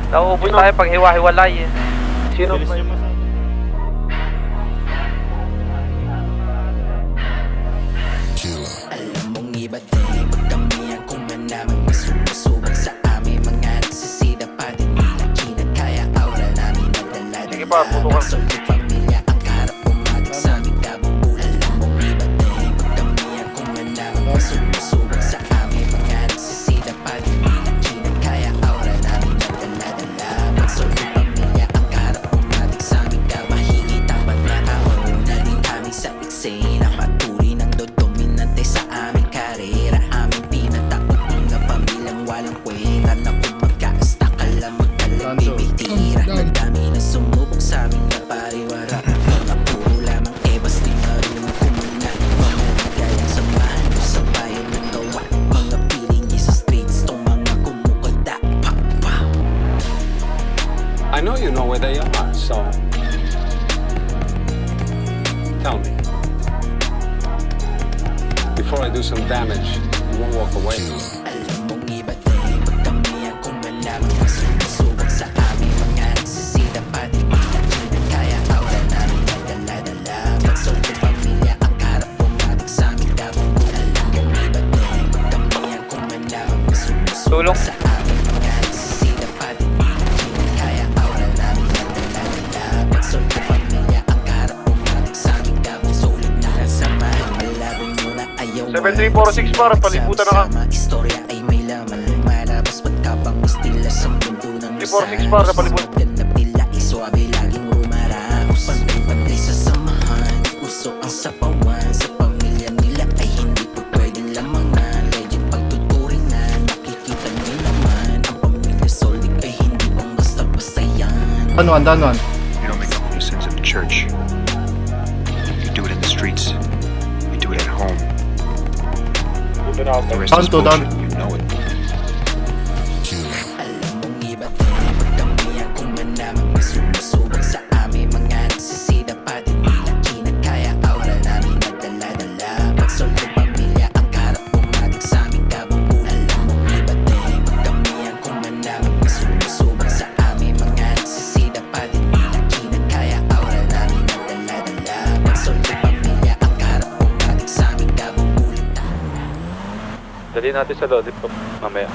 Nauubos tayo pag hiwa-hiwalay eh. Sino? Bilis niya masyado. Alam mong iba din pagkamihan kung manamang may sumusubok sa amin. Mga nagsisida pa din nila kinakaya. Aura namin nagdala-dala. Sige pa, putukan. Soldi pamilya ang karap pumatik sa aming kabubulan. Alam mong iba din pagkamihan kung manamang may sumusubok sa amin. Mga nagsisida pa din nila kinakaya. Aura namin nagdala-dala. Soldi pamilya ang karap pumatik sa aming kabahingit. Tapat na taon na din kami sa eksena. Patuloy ng dominante sa aming karera. Aming pinataot mga pamilyang walang kwenta. Na kung magkaasta ka lang magkalang bibitira. Madami na sumubok sa aming napariwara. Mga puro lamang ebas di marunong kumuna. Mga nagayang samahan mo sa bayan ng gawa. Mga piling niya sa streets tong mga kumukada. Pa pa. I know you know where they are, so tell me. Before I do some damage, you won't walk away. Alam mong iba din pagkamihan kung malamang mas sumusubok sa amin. Mga nagsisida pa din nila kinakaya. Aura namin nagdala-dala. Magsoldo pamilya ang karap pumatik sa aming kabubulan. Alam mong iba din pagkamihan kung malamang mas Tulong. sumusubok sa amin. Mga nagsisida pa din nila kinakaya. Aura namin nagdala-dala. Magsoldo pamilya ang karap pumatik sa aming kabubulan. Sulit na kasamahan malabing muna ayaw. 7346 par, palibutan na ka. Istorya ay may laman. Malabas ba't kapang mistila sa mundo ng 346 par, napalibot. Ganap nila iswabe laging rumaraos. Pantay-pantay sa samahan. Uso ang sapawan. Sa pamilya nila ay hindi po pwedeng lamangan. Legit pagtuturingan. Nakikita niyo naman. Ang pamilya solid ay hindi pang basta-basta yan. Done one, done one. You don't make no sense at the church. You do it in the streets. You do it at home. Down The rest to is down. bullshit. You know it. Alam mong iba din pagkamihan kung manamang may sumusubok sa amin. Mga nagsisida pa din nila kinakaya. Aura namin nagdala-dala. Magsoldo pamilya ang karap pumatik sa aming kabubulan. Alam mong iba din pagkamihan kung manamang may sumusubok sa amin. Mga nagsisida pa din nila kinakaya. Aura namin nagdala-dala. Magsoldo pamilya ang karap pumatik sa aming kabubulan. Dali natin sa lodip ko mamaya.